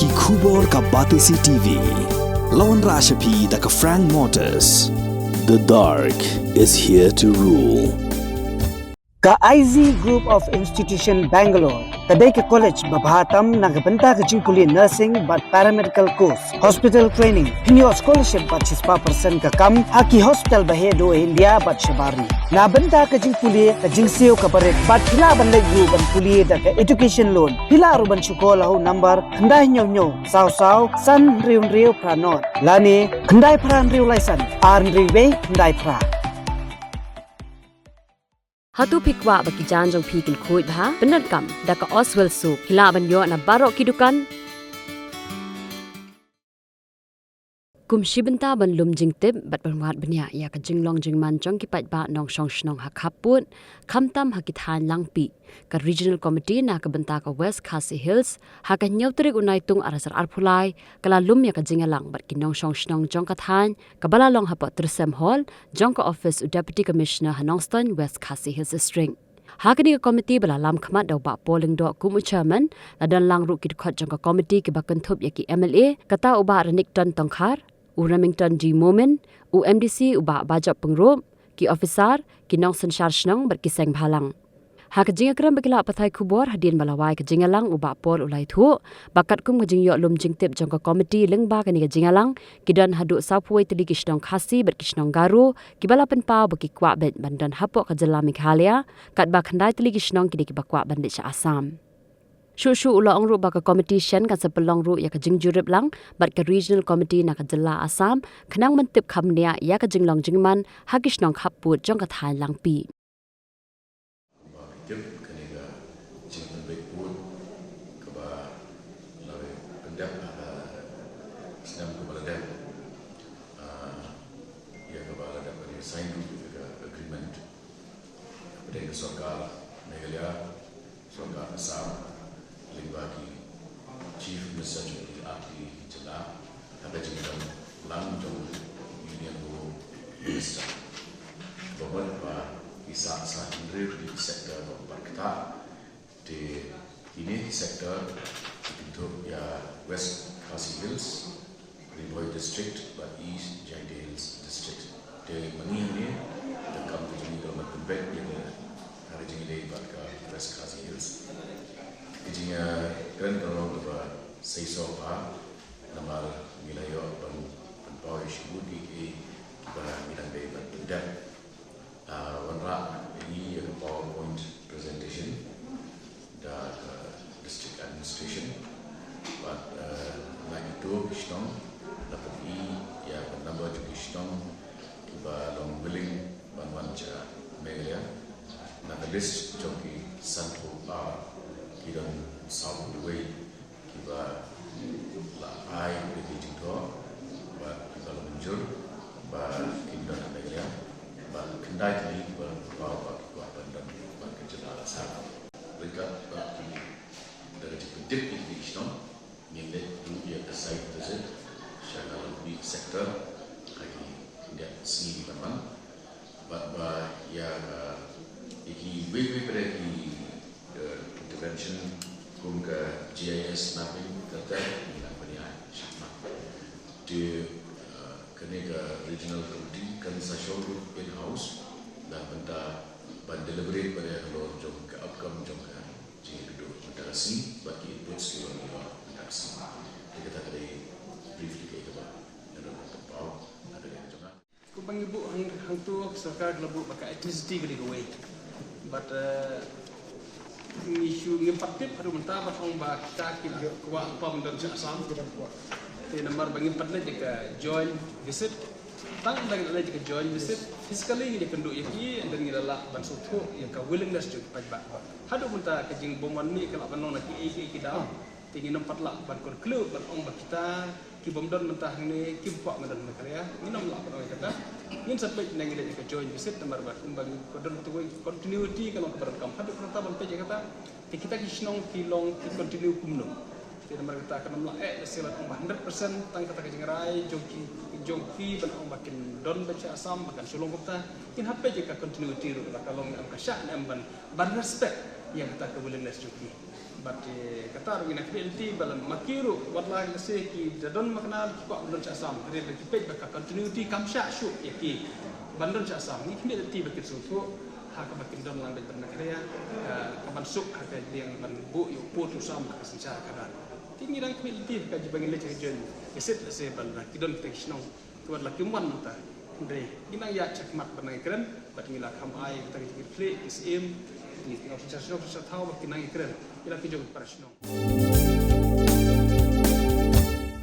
Ki Khubor ka Batisi TV. Lawan Rashapi da ka Frank Motors. The dark is here to rule. Ka IZ Group of Institution Bangalore. Kadai ke college babhatam nagabanta ke jingkuli nursing but paramedical course. Hospital training. Pinyo scholarship but 6% ka kam. Haki hospital bahedo India but shabari. Nabanta ke jingkuli ke jingseo ka baret but pila bandai yu ban kuli da ke education loan. Pila ruban syukola ho number kandai nyo saw san riu pranot. Lani kandai pran riu laisan. Arn riwe kandai pra. Hatu pikwa bagi janjong pikin kuit bah benar kam daka Oswell soup hila banyo na barok kidukan kumshi benta ban lum jingtip bat banwat benya ya ka jinglong jingman jong ki pat ba nong shnong hakaput khamtam hakithan Langpih ka regional committee na ka benta ka West Khasi Hills ha ka nyawtrik unai tung arasar arphulai kala lum ya ka jingalang bat ki nong shnong jong ka than ka balalong hapa trsem hall jong ka office u deputy commissioner Hanongston West Khasi Hills string Hakani ka committee bala lam khamat daw ba polling do kumu chairman ladan lang ru ki khot jong ka committee ki bakan thup ya ki MLA kata uba ranik ton tongkhar u Remington G Moment u MDC uba bajak pengrup ki officer ki nong senshar Shnong ber ki seng bhalang ha ka jinga kram bakila pathai khubor hadin balawai ka jingalang uba pol ulai thu bakat kum ka jingyo lum jingtip jong ka committee lengba ka ni ka jingalang ki dan hadu sapui Tylli ki Shnong khasi ber ki Shnong garu ki balapan pau baki Kwah bet bandan hapo ka jela Meghalaya kat ba khandai Tylli ki Shnong ki bakwa bandit sa Assam Shushu ula ongru baka competition kan sepelong ru ya ka jingjurip lang bat ka regional committee na ka jela Assam khnang mentip khamnia ya ka jinglong jingman hagishnong khaput jong ka Thaiñ Langpih Sorkar Meghalaya, Sorkar Assam, Langpih, Chief Minister Jumri Akli Jala, Habajingan Lang Jong Union Minister. Beberapa kisah sahindri di sektor berkata di ini sektor untuk ya West Khasi Hills, Rinpoche District, but East Jaindales District. Di mana ini dekat dengan government pembek hari ini pada West Khasi Hills. Kejinya kan kalau kita seisau nama wilayah penpau syubut di pada bidang dan wanra ini yang PowerPoint presentation dan district administration. But like itu Shnong dapat ya nama juga Shnong kita long willing banwanca Meghalaya. Na the list joki central kiran south way kiba la ai de jito ba dalam menjur ba kinda Meghalaya ba kendai ni ba ba dan ba kejala Assam dekat ba dari deputy Shnong nilai dunia ke site visit syakal di sektor lagi tidak sini memang ba ya iki we pergi intervention kum ke GIS mapping kata hilang banyak syakma di kena regional committee kan sasol in house dan benda ban deliberate pada lor jom ke outcome jom ke jadi duduk interaksi bagi inputs di luar interaksi kita tadi briefly ke itu dan berpau ada yang jangan kubang ibu hang tu sarkar lebu pakai electricity kali gawe but isu ngimpat tip haru mentah batong ba kita ki Kwah pom dan Assam kita Kwah te nomor bangimpat na jika join visit tang bagi na jika join visit physically ni kendu yaki dan ngilala ban sutu yang ka willingness juk pajba hadu mentah ke jing bomon ni kalau banong nak ki daw tingin nompat lah ban kon clue ban ong ba kita ki bomdon mentah ni ki pak ngadan Meghalaya ni nom lah ban kata ngin sampai nang ida jika join visit nomor ba bagi kodon tu continuity kalau keberekam hadu kata ban pe kata kita ki Shnong ki long ki continue kumno ti nomor kata kan lah selat 100% tang kata ke jingrai jongki ban ong makin don baca Assam makan sulong kata kin hape jika continuity ru kalau am kasyak am ban respect yang kata ke willingness joki but kata ru ina kbelti balam makiru wadla lase ki dadon maknal ki ko bandon cha Assam re ki pej baka continuity kamsha shu yaki bandon cha Assam ni kbelti bakit su tu ha ka bakin don lang ban nakaya ka ban suk ha ka liang ban bu yu pu tu sam ka sencara kada tingi rang kbelti ka jibangin le cha jen eset lase ban ki don te Shnong tu wadla kimwan ta Andre, ina ya cakmat banai keren, bat ngila kam ai kita kita play is aim, ni ngau sisa tahu bat kinai keren, ila kijong para Shnong.